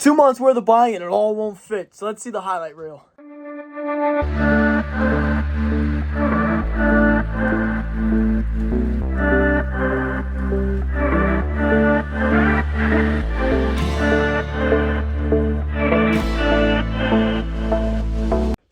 2 months worth of buying it all won't fit. So let's see the highlight reel.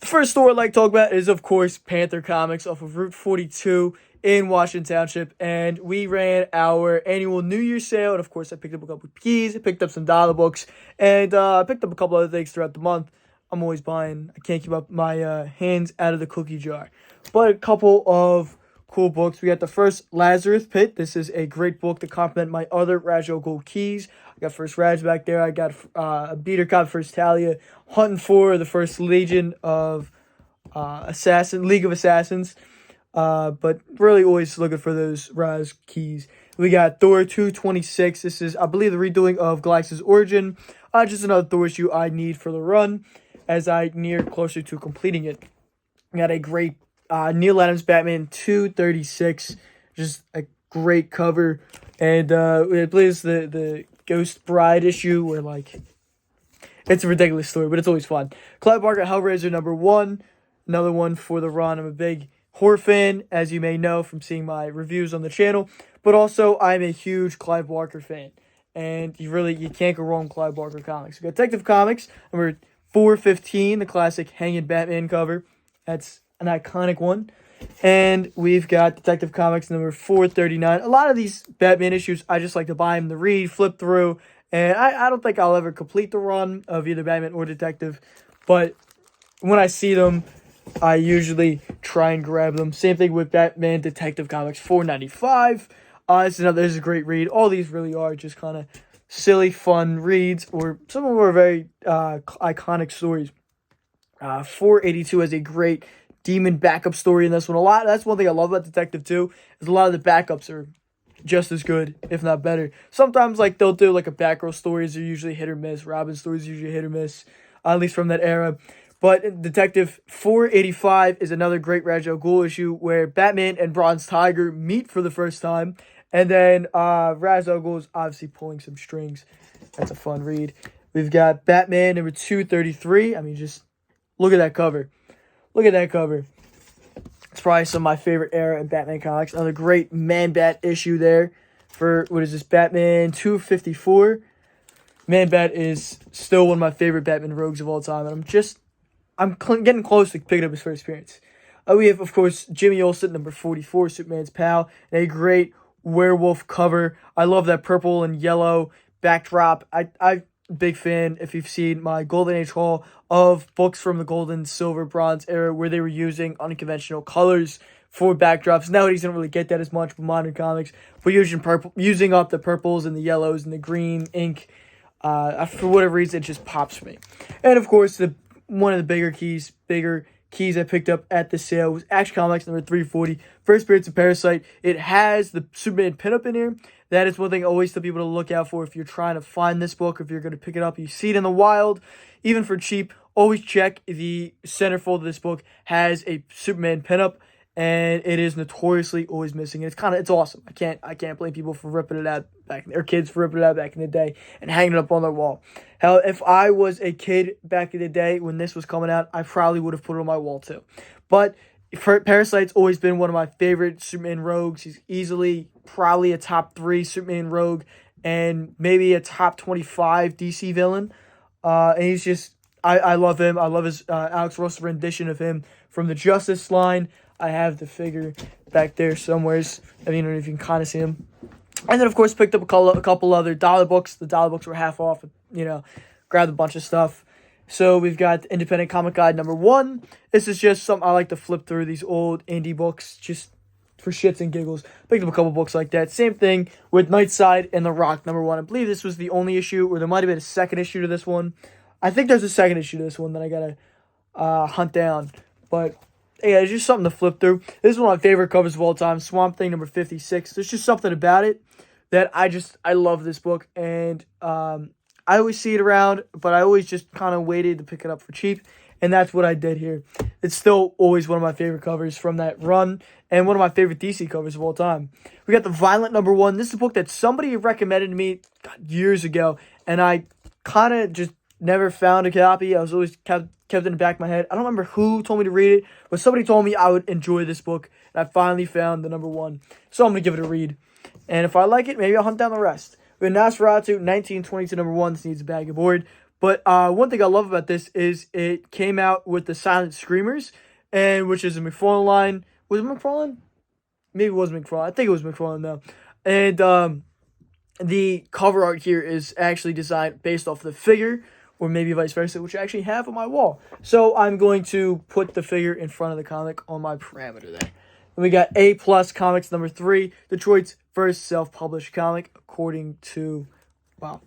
The first store I'd like to talk about is, of course, Panther Comics off of Route 42 in Washington Township, and we ran our annual New Year's sale, and of course I picked up a couple of keys, I picked up some dollar books, and I picked up a couple other things throughout the month. I'm always buying. I can't keep up my hands out of the cookie jar. But a couple of cool books. We got the first Lazarus Pit. This is a great book to complement my other Rajo Gold keys. I got first Raj back there. I got a beater cop first Talia, hunting for the first Legion of League of Assassins. But really always looking for those Raz keys. We got Thor 226. This is, I believe, the redoing of Galaxy's Origin. Just another Thor issue I need for the run as I near closer to completing it. We got a great Neil Adams Batman 236. Just a great cover. And I believe it's the Ghost Bride issue where, like, it's a ridiculous story, but it's always fun. Clive Barker Hellraiser #1. Another one for the run. I'm a big horror fan, as you may know from seeing my reviews on the channel, but also I'm a huge Clive Barker fan, and you can't go wrong with Clive Barker comics. We got Detective Comics number 415, the classic Hanging Batman cover. That's an iconic one. And we've got Detective Comics number 439. A lot of these Batman issues, I just like to buy them to read, flip through, and I don't think I'll ever complete the run of either Batman or Detective, but when I see them, I usually try and grab them. Same thing with Batman Detective Comics 495. This is a great read. All these really are just kind of silly, fun reads, or some of them are very iconic stories. 482 has a great demon backup story in this one. That's one thing I love about Detective 2, is a lot of the backups are just as good, if not better. Sometimes, like, they'll do, like, a Batgirl stories are usually hit or miss. Robin stories are usually hit or miss, at least from that era. But Detective 485 is another great Ra's al Ghul issue where Batman and Bronze Tiger meet for the first time. And then Ra's al Ghul is obviously pulling some strings. That's a fun read. We've got Batman number 233. I mean, just look at that cover. Look at that cover. It's probably some of my favorite era in Batman comics. Another great Man-Bat issue there for, what is this, Batman 254. Man-Bat is still one of my favorite Batman rogues of all time. And I'm getting close to picking up his first appearance. We have, of course, Jimmy Olsen, number 44, Superman's pal, and a great werewolf cover. I love that purple and yellow backdrop. I'm a big fan, if you've seen my Golden Age haul, of books from the Golden, Silver, Bronze era where they were using unconventional colors for backdrops. Nowadays, you don't really get that as much with modern comics, but using up the purples and the yellows and the green ink, for whatever reason, it just pops for me. And, of course, one of the bigger keys I picked up at the sale was Action Comics number 340, First Appearance of Parasite. It has the Superman pinup in here. That is one thing I always tell people to look out for if you're trying to find this book, if you're going to pick it up. You see it in the wild, even for cheap, always check the centerfold of this book has a Superman pinup, and it is notoriously always missing. And it's awesome. I can't blame people for ripping it out or kids for ripping it out back in the day and hanging it up on their wall. Hell, if I was a kid back in the day when this was coming out, I probably would have put it on my wall too. But Parasite's always been one of my favorite Superman rogues. He's easily probably a top 3 Superman rogue and maybe a top 25 DC villain. And he's just, I love him. I love his Alex Ross rendition of him from the Justice line. I have the figure back there somewheres. I mean, if you can kind of see him. And then, of course, picked up a couple other dollar books. The dollar books were half off, grabbed a bunch of stuff. So we've got Independent Comic Guide number 1. This is just something I like to flip through, these old indie books, just for shits and giggles. Picked up a couple books like that. Same thing with Nightside and The Rock number 1. I believe this was the only issue, or there might have been a second issue to this one. I think there's a second issue to this one that I gotta hunt down. But yeah, it's just something to flip through. This is one of my favorite covers of all time. Swamp Thing number 56. There's just something about it that I love this book. And I always see it around, but I always just kind of waited to pick it up for cheap. And that's what I did here. It's still always one of my favorite covers from that run. And one of my favorite DC covers of all time. We got The Violent number 1. This is a book that somebody recommended to me years ago. And I kind of just never found a copy. I was always kept in the back of my head. I don't remember who told me to read it, but somebody told me I would enjoy this book, and I finally found the number 1. So I'm going to give it a read. And if I like it, maybe I'll hunt down the rest. With Nosferatu, 1922 number 1, this needs a bag of board. But one thing I love about this is it came out with the Silent Screamers, and which is a McFarlane line. Was it McFarlane? Maybe it was McFarlane. I think it was McFarlane, though. And the cover art here is actually designed based off the figure, or maybe vice versa, which I actually have on my wall. So I'm going to put the figure in front of the comic on my parameter there. And we got A+ Comics number 3, Detroit's first self-published comic, according to, wow,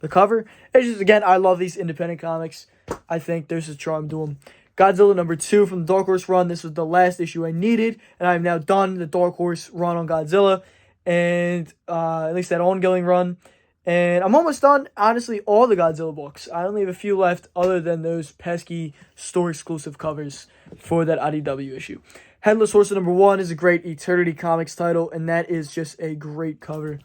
the cover. It's just, again, I love these independent comics. I think there's a charm to them. Godzilla number 2 from the Dark Horse run. This was the last issue I needed, and I've now done the Dark Horse run on Godzilla, and at least that ongoing run. And I'm almost done, honestly, all the Godzilla books. I only have a few left other than those pesky store-exclusive covers for that IDW issue. Headless Horseman number 1 is a great Eternity Comics title, and that is just a great cover.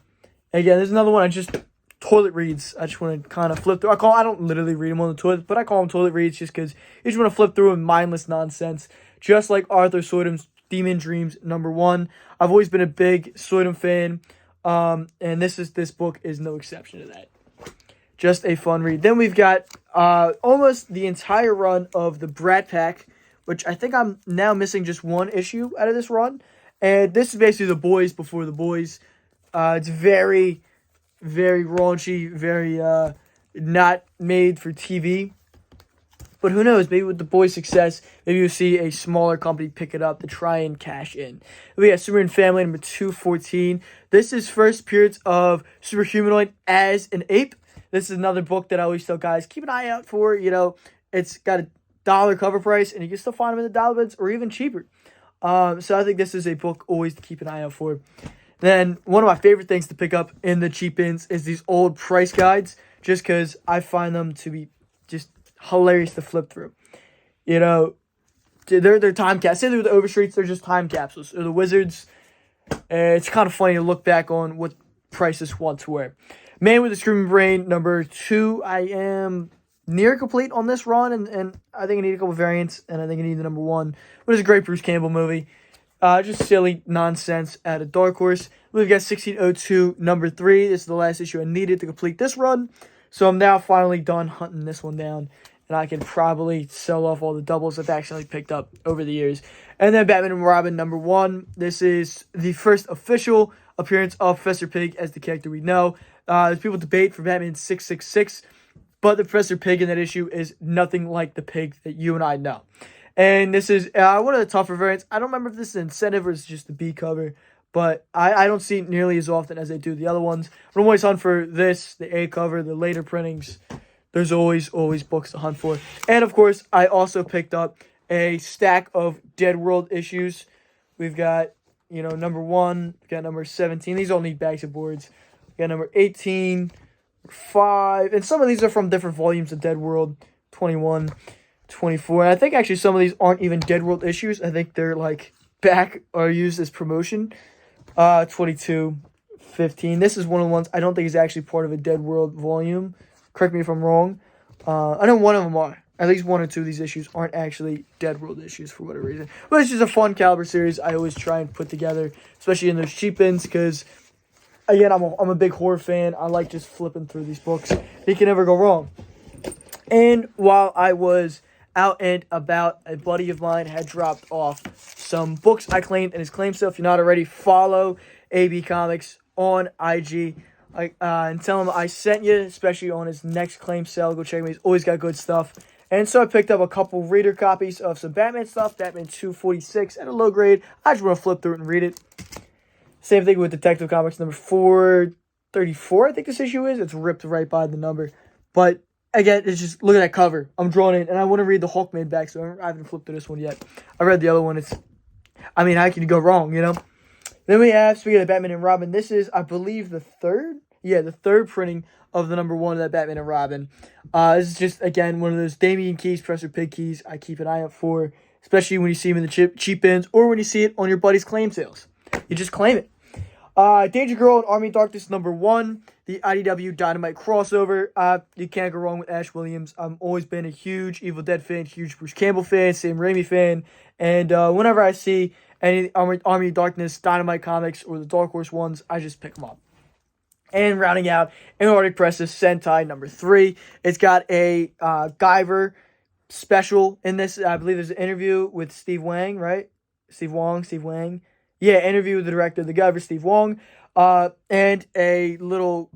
Again, there's another one I just toilet reads. I just want to kind of flip through. I don't literally read them on the toilet, but I call them toilet reads just because you just want to flip through them, mindless nonsense. Just like Arthur Soydum's Demon Dreams number 1. I've always been a big Soydum fan, and this book is no exception to that. Just a fun read. Then we've got almost the entire run of the Brat Pack, which I think I'm now missing just one issue out of this run. And this is basically the boys before the boys. It's very, very raunchy, very not made for TV. But who knows, maybe with the boys' success, maybe you'll see a smaller company pick it up to try and cash in. We got Superman Family number 214. This is first appearance of Superhumanoid as an ape. This is another book that I always tell guys, keep an eye out for. You know, it's got a $1 cover price, and you can still find them in the dollar bins or even cheaper. So I think this is a book always to keep an eye out for. Then one of my favorite things to pick up in the cheap bins is these old price guides, just because I find them to be just hilarious to flip through. You know, they're time capsules. Say they're the Overstreets, they're just time capsules. Or the Wizards. It's kind of funny to look back on what prices once were. Man with a Screaming Brain number 2. I am near complete on this run, and I think I need a couple variants, and I think I need the number 1. But it's a great Bruce Campbell movie. Just silly nonsense at a Dark Horse. We've got 1602 number 3. This is the last issue I needed to complete this run. So I'm now finally done hunting this one down. And I can probably sell off all the doubles I've actually picked up over the years. And then Batman and Robin number 1. This is the first official appearance of Professor Pig as the character we know. There's people debate for Batman 666. But the Professor Pig in that issue is nothing like the Pig that you and I know. And this is one of the tougher variants. I don't remember if this is incentive or it's just the B cover. But I don't see it nearly as often as I do the other ones. But I'm always hunting for this, the A cover, the later printings. There's always books to hunt for. And, of course, I also picked up a stack of Dead World issues. We've got, number 1. We've got number 17. These all need bags of boards. We got number 18, 5. And some of these are from different volumes of Dead World. 21, 24. And I think, actually, some of these aren't even Dead World issues. I think they're, back or used as promotion. 22, 15. This is one of the ones I don't think is actually part of a Dead World volume. Correct me if I'm wrong. I know one of them are. At least 1 or 2 of these issues aren't actually Dead World issues for whatever reason. But it's just a fun caliber series I always try and put together, especially in those cheap bins, because, again, I'm a big horror fan. I like just flipping through these books. You can never go wrong. And while I was out and about, a buddy of mine had dropped off some books I claimed in his claim sale. If you're not already, follow AB Comics on IG. And tell him I sent you, especially on his next claim sale. Go check him. He's always got good stuff. And so I picked up a couple reader copies of some Batman stuff. Batman 246 at a low grade. I just want to flip through it and read it. Same thing with Detective Comics number 434, I think this issue is. It's ripped right by the number. But, again, it's just, look at that cover. I'm drawn in, and I want to read the Hawkman back, so I haven't flipped through this one yet. I read the other one. How can you go wrong, Then we have, speaking of Batman and Robin, this is, I believe, the third printing of the number 1 of that Batman and Robin. This is just, again, one of those Damian keys, Professor Pig keys I keep an eye out for, especially when you see them in the cheap bins or when you see it on your buddy's claim sales. You just claim it. Danger Girl and Army of Darkness #1, the IDW Dynamite crossover. You can't go wrong with Ash Williams. I've always been a huge Evil Dead fan, huge Bruce Campbell fan, Sam Raimi fan, and whenever I see any Army of Darkness Dynamite comics or the Dark Horse ones, I just pick them up. And rounding out Arctic Press's Sentai #3, it's got a Guyver special in this. I believe there's an interview with Steve Wang, right? Steve Wang. Yeah, interview with the director of the Guyver, Steve Wong, and a little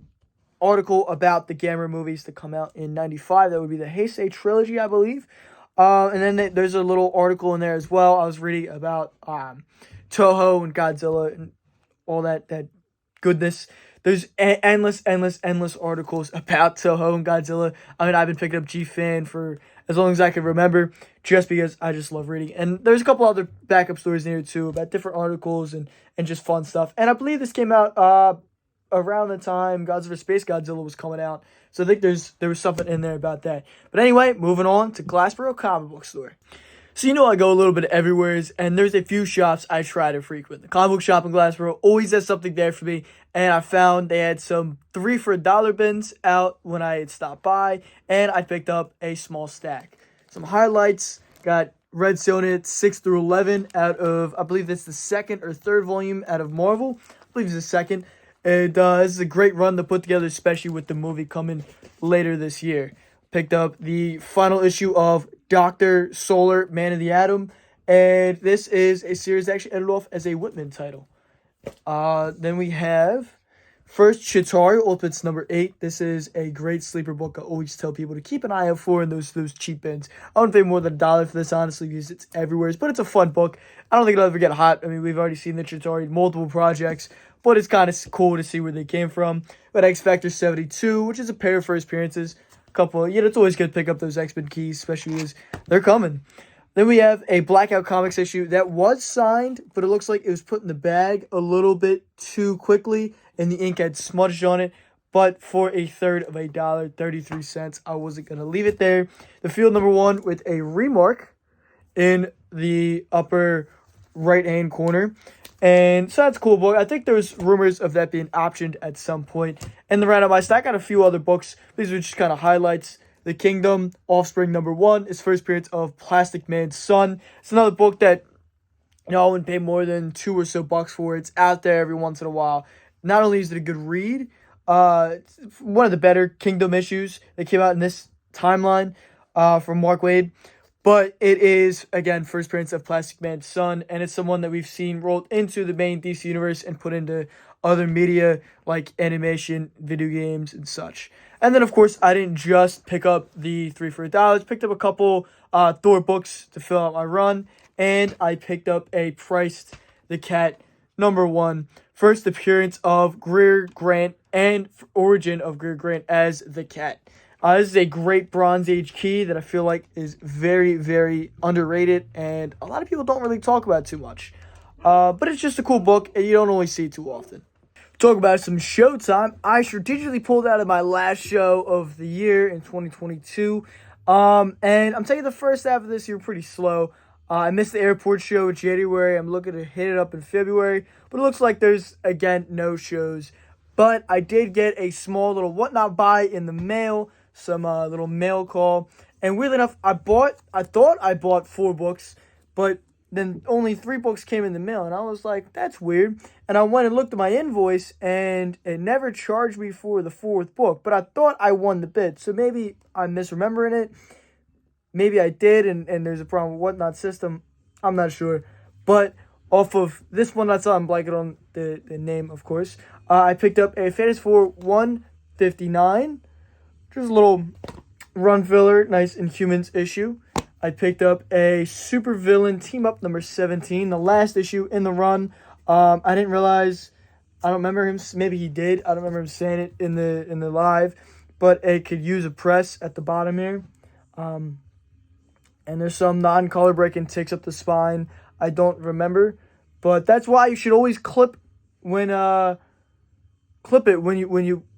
article about the Gamera movies that come out in '95. That would be the Heisei trilogy, I believe. And then there's a little article in there as well. I was reading about Toho and Godzilla and all that goodness. There's endless articles about Toho and Godzilla. I mean, I've been picking up G-Fan for as long as I can remember, just because I just love reading. And there's a couple other backup stories in here, too, about different articles and just fun stuff. And I believe this came out around the time Godzilla Space Godzilla was coming out. So I think there was something in there about that. But anyway, moving on to Glassboro Comic Book Store. So you know I go a little bit everywhere, and there's a few shops I try to frequent. The comic book shop in Glassboro always has something there for me, and I found they had some 3 for $1 bins out when I had stopped by, and I picked up a small stack. Some highlights, got Red Sonnet 6 through 11 out of, I believe that's the second or third volume out of Marvel. I believe it's the second. And this is a great run to put together, especially with the movie coming later this year. Picked up the final issue of Dr. Solar, Man of the Atom, and this is a series that actually ended off as a Whitman title. Then we have first Chitauri Ultimates #8. This is a great sleeper book I always tell people to keep an eye out for in those cheap bins. I wouldn't pay more than $1 for this, honestly, because it's everywhere. But it's a fun book. I don't think it'll ever get hot. I mean, we've already seen the Chitauri multiple projects, but it's kind of cool to see where they came from. But X Factor 72, which is a pair of first appearances. It's always good to pick up those X-Men keys, especially as they're coming. Then we have a Blackout Comics issue that was signed, but it looks like it was put in the bag a little bit too quickly, and the ink had smudged on it. But for a third of $1.33, I wasn't going to leave it there. The Field #1 with a remark in the upper right-hand corner. And so that's a cool book. I think there's rumors of that being optioned at some point. And the round out my stack, got a few other books. These are just kind of highlights. The Kingdom, Offspring #1 is first appearance of Plastic Man's son. It's another book that I wouldn't pay more than $2 or so for. It's out there every once in a while. Not only is it a good read, it's one of the better Kingdom issues that came out in this timeline from Mark Waid. But it is, again, first appearance of Plastic Man's son, and it's someone that we've seen rolled into the main DC universe and put into other media like animation, video games, and such. And then, of course, I didn't just pick up the 3 for $1. Picked up a couple Thor books to fill out my run, and I picked up a Priced the Cat #1. First appearance of Greer Grant and origin of Greer Grant as the Cat. This is a great Bronze Age key that I feel like is very, very underrated, and a lot of people don't really talk about too much. But it's just a cool book, and you don't always see it too often. Talk about some Showtime. I strategically pulled out of my last show of the year in 2022. And I'm taking the first half of this year pretty slow. I missed the airport show in January. I'm looking to hit it up in February. But it looks like there's, again, no shows. But I did get a small little whatnot buy in the mail. Some little mail call. And weirdly enough, I thought I bought 4 books. But then only 3 books came in the mail. And I was like, that's weird. And I went and looked at my invoice. And it never charged me for the 4th book. But I thought I won the bid. So maybe I'm misremembering it. Maybe I did, and there's a problem with Whatnot system. I'm not sure. But off of this one, that's all. I'm blanking on the name, of course. I picked up a Fantasy 4 159. Just a little run filler, nice Inhumans issue. I picked up a Super Villain Team Up #17, the last issue in the run. I didn't realize, I don't remember him, maybe he did. I don't remember him saying it in the live. But it could use a press at the bottom here. And there's some non-color breaking ticks up the spine. I don't remember. But that's why you should always clip when you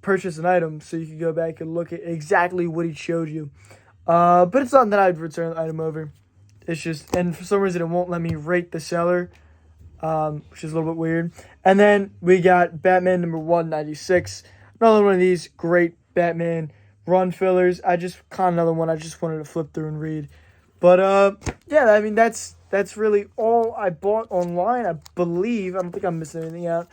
purchase an item, so you can go back and look at exactly what he showed you. But it's not that I'd return the item over. It's just, and for some reason it won't let me rate the seller. which is a little bit weird. And then we got Batman number 196. Another one of these great Batman run fillers. Another one I just wanted to flip through and read. But yeah, I mean that's really all I bought online, I believe. I don't think I'm missing anything out.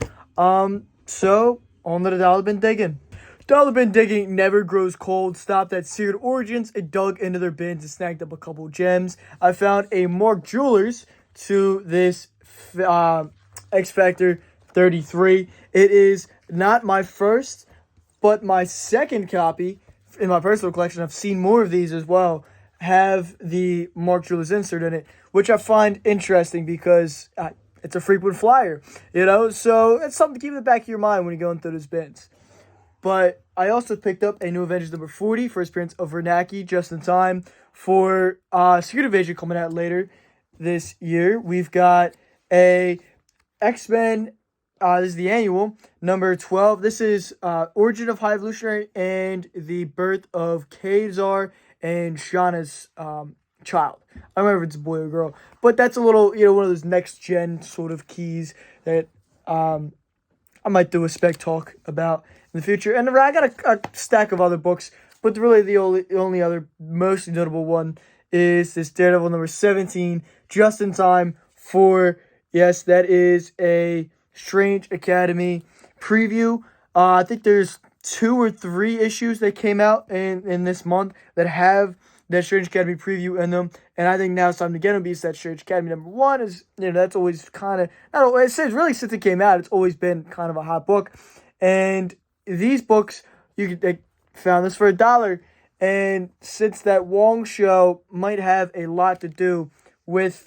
So on to the dollar bin digging. Dollar bin digging never grows cold. Stopped at Secret Origins and dug into their bins and snagged up a couple gems. I found a Mark Jewelers to this X Factor 33. It is not my first, but my second copy in my personal collection. I've seen more of these as well. Have the Mark Jewelers insert in it, which I find interesting because it's a frequent flyer, so it's something to keep in the back of your mind when you're going through those bins. But I also picked up a New Avengers number 40, first appearance of Vernacki, just in time for Secret Invasion coming out later this year. We've got a X-Men, this is the annual, number 12. This is Origin of High Evolutionary and the birth of Kazar and Shauna's child. I don't remember if it's a boy or girl, but that's a little, one of those next-gen sort of keys that I might do a spec talk about in the future. And I got a stack of other books, but really the only other most notable one is this Daredevil number 17, just in time for, yes, that is a Strange Academy preview. I think there's 2 or 3 issues that came out in this month that have that Strange Academy preview in them, and I think now it's time to get them because that Strange Academy number 1 is, that's always kind of, it says really since it came out, it's always been kind of a hot book. And these books, they found this for $1, and since that Wong show might have a lot to do with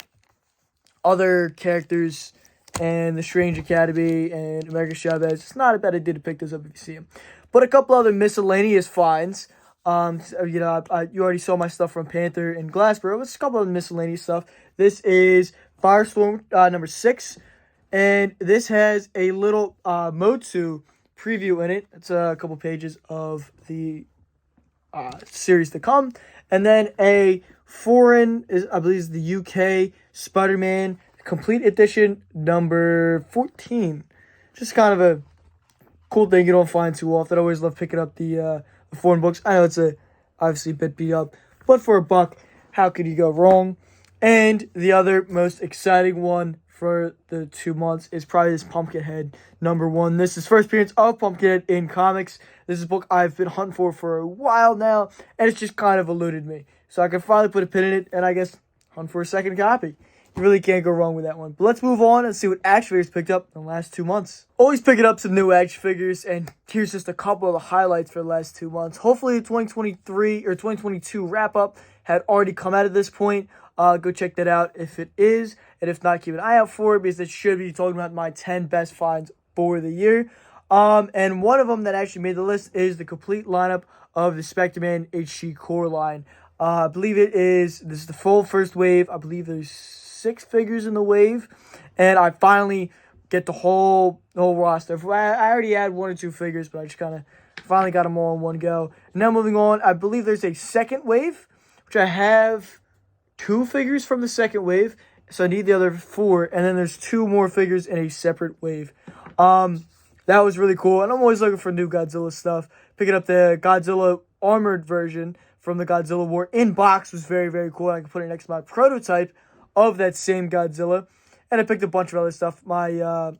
other characters and the Strange Academy and American Chavez, it's not a bad idea to pick this up if you see them. But a couple other miscellaneous finds. You already saw my stuff from Panther and Glassboro. It's a couple of miscellaneous stuff. This is Firestorm number 6, and this has a little Motsu preview in it. It's a couple pages of the series to come, and then a foreign I believe is the UK Spider-Man Complete Edition number 14. Just kind of a cool thing you don't find too often. I always love picking up the foreign books. I know it's obviously a bit beat up, but for $1, how could you go wrong? And the other most exciting one for the 2 months is probably this Pumpkinhead number 1. This is first appearance of Pumpkinhead in comics. This is a book I've been hunting for a while now, and it's just kind of eluded me. So I can finally put a pin in it, and I guess hunt for a second copy. You really can't go wrong with that one. But let's move on and see what action figures picked up in the last 2 months. Always picking up some new action figures, and here's just a couple of the highlights for the last 2 months. Hopefully the 2023 or 2022 wrap-up had already come out at this point. Go check that out if it is, and if not, keep an eye out for it because it should be talking about my 10 best finds for the year. And one of them that actually made the list is the complete lineup of the Spectre-Man HG core line. I believe this is the full first wave. I believe there's 6 figures in the wave, and I finally get the whole roster. I already had 1 or 2 figures, but I just kind of finally got them all in one go. Now moving on, I believe there's a second wave, which I have 2 figures from the second wave, so I need the other 4, and then there's 2 more figures in a separate wave. That was really cool, and I'm always looking for new Godzilla stuff. Picking up the Godzilla armored version from the Godzilla War in box was very, very cool. I can put it next to my prototype of that same Godzilla. And I picked a bunch of other stuff. My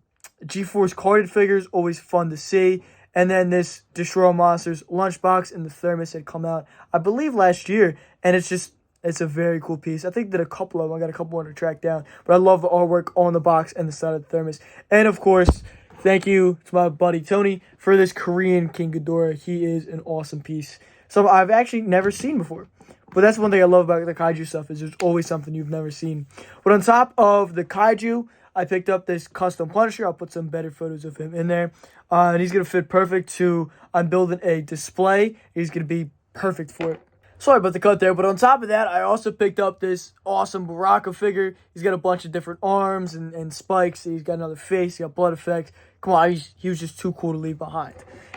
G-Force carded figures, always fun to see. And then this Destroy Monsters lunchbox and the thermos had come out, I believe, last year. And it's a very cool piece. I think that a couple of them, I got a couple more to track down. But I love the artwork on the box and the side of the thermos. And of course, thank you to my buddy Tony for this Korean King Ghidorah. He is an awesome piece. So I've actually never seen before. But that's one thing I love about the kaiju stuff is there's always something you've never seen. But on top of the kaiju, I picked up this custom Punisher. I'll put some better photos of him in there. And he's going to fit perfect to, I'm building a display. He's going to be perfect for it. Sorry about the cut there. But on top of that, I also picked up this awesome Baraka figure. He's got a bunch of different arms and spikes. He's got another face. He got blood effects. Come on, he was just too cool to leave behind.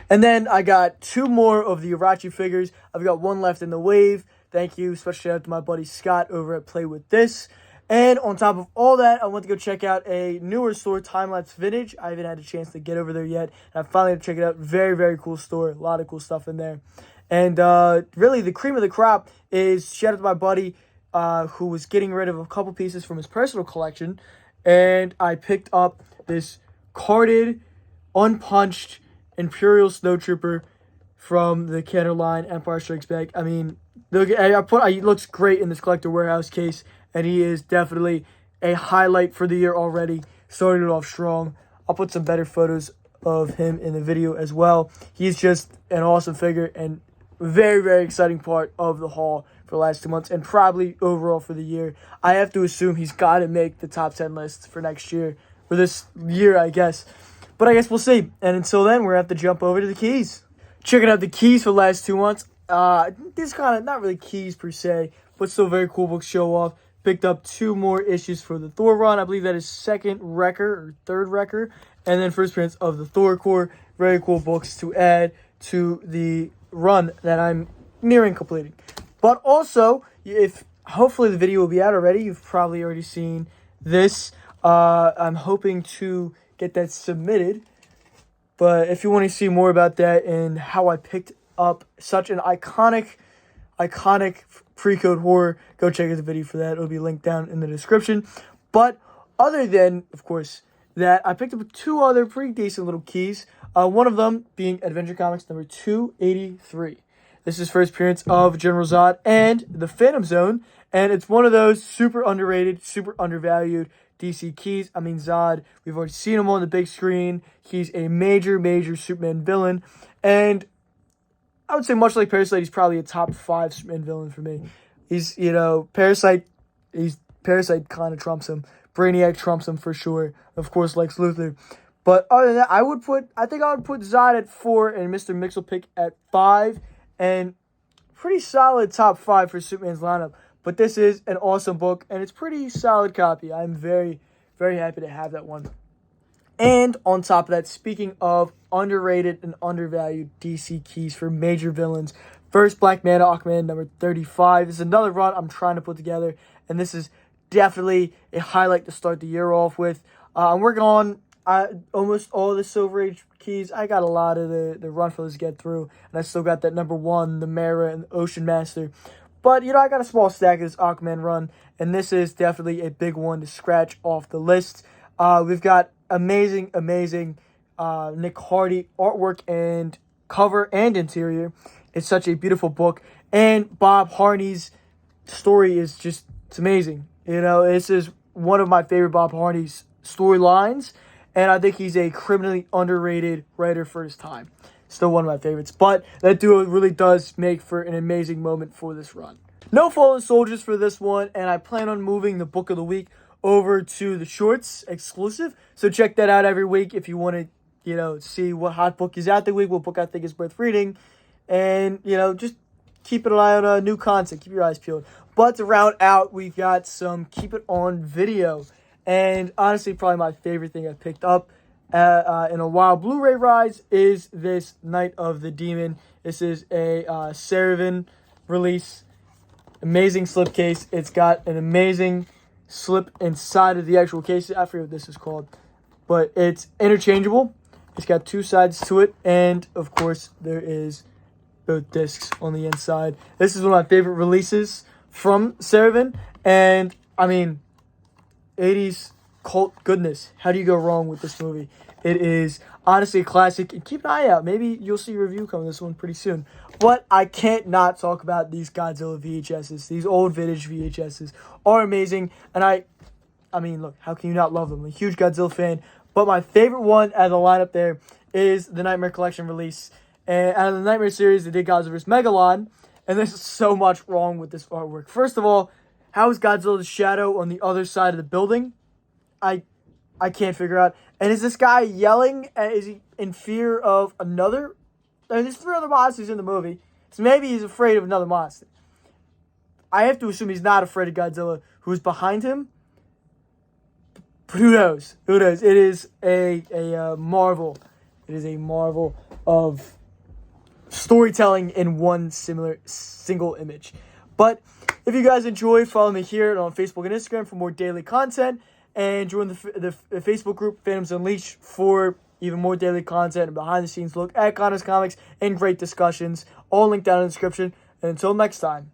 And then I got 2 more of the Irachi figures. I've got 1 left in the wave. Thank you. Special shout out to my buddy Scott over at Play With This. And on top of all that, I went to go check out a newer store, Time Lapse Vintage. I haven't had a chance to get over there yet. And I finally had to check it out. Very, very cool store. A lot of cool stuff in there. And really, the cream of the crop is shout out to my buddy who was getting rid of a couple pieces from his personal collection. And I picked up this carded, unpunched Imperial Snowtrooper from the Kenner line, Empire Strikes Back. I mean, he looks great in this collector warehouse case, and he is definitely a highlight for the year already. Started it off strong. I'll put some better photos of him in the video as well. He's just an awesome figure and very, very exciting part of the haul for the last 2 months and probably overall for the year. I have to assume he's got to make the top 10 list for next year, or this year, I guess. But I guess we'll see. And until then, we're going to have to jump over to the keys. Checking out the keys for the last 2 months. These kind of, not really keys per se, but still very cool books show off. Picked up 2 more issues for the Thor run. I believe that is second Wrecker or third Wrecker. And then first appearance of the Thor Corps. Very cool books to add to the run that I'm nearing completing. But also, if hopefully the video will be out already. You've probably already seen this. I'm hoping to get that submitted. But if you want to see more about that and how I picked up such an iconic pre-code horror, go check out the video for that. It'll be linked down in the description. But other than, of course, that, I picked up 2 other pretty decent little keys. One of them being Adventure Comics number 283. This is first appearance of General Zod and the Phantom Zone. And it's one of those super underrated, super undervalued DC keys. I mean, Zod, we've already seen him on the big screen. He's a major, major Superman villain. And I would say much like Parasite, he's probably a top 5 Superman villain for me. He's, Parasite kind of trumps him. Brainiac trumps him for sure. Of course, Lex Luthor. But other than that, I think I would put Zod at 4 and Mr. Mixelpick at 5. And pretty solid top 5 for Superman's lineup. But this is an awesome book, and it's pretty solid copy. I'm very, very happy to have that one. And on top of that, speaking of underrated and undervalued DC keys for major villains, first Black Manta Aquaman number 35 is another run I'm trying to put together, and this is definitely a highlight to start the year off with. I'm working on almost all the Silver Age keys. I got a lot of the run fillers to get through, and I still got that number 1, the Mara and the Ocean Master. But, I got a small stack of this Aquaman run, and this is definitely a big one to scratch off the list. We've got amazing Nick Hardy artwork and cover and interior. It's such a beautiful book. And Bob Harney's story is just, it's amazing. This is one of my favorite Bob Harney's storylines, and I think he's a criminally underrated writer for his time. Still one of my favorites. But that duo really does make for an amazing moment for this run. No Fallen Soldiers for this one, and I plan on moving the book of the week over to the shorts exclusive. So check that out every week if you want to, see what hot book is out the week, what book I think is worth reading. And, just keep an eye on new content. Keep your eyes peeled. But to round out, we've got some Keep It On video. And honestly, probably my favorite thing I picked up in a while. Blu-ray rise is this Night of the Demon. This is a Saravan release. Amazing slipcase. It's got an amazing slip inside of the actual case. I forget what this is called. But it's interchangeable. It's got 2 sides to it. And, of course, there is both discs on the inside. This is one of my favorite releases from Saravan. And, 80s cult goodness. How do you go wrong with this movie? It is honestly a classic. And keep an eye out. Maybe you'll see a review coming this one pretty soon. But I can't not talk about these Godzilla VHSs. These old vintage VHSs are amazing. And I look, how can you not love them? I'm a huge Godzilla fan. But my favorite one out of the lineup there is the Nightmare Collection release. And out of the Nightmare series, they did Godzilla vs. Megalon. And there's so much wrong with this artwork. First of all, how is Godzilla's shadow on the other side of the building? I can't figure out. And is this guy yelling? Is he in fear of another? There's 3 other monsters in the movie. So maybe he's afraid of another monster. I have to assume he's not afraid of Godzilla, who's behind him. But who knows? Who knows? It is a marvel. It is a marvel of storytelling in one single image. But if you guys enjoy, follow me here on Facebook and Instagram for more daily content, and join the Facebook group Fandoms Unleashed for even more daily content and behind the scenes look at Connor's comics and great discussions. All linked down in the description. And until next time.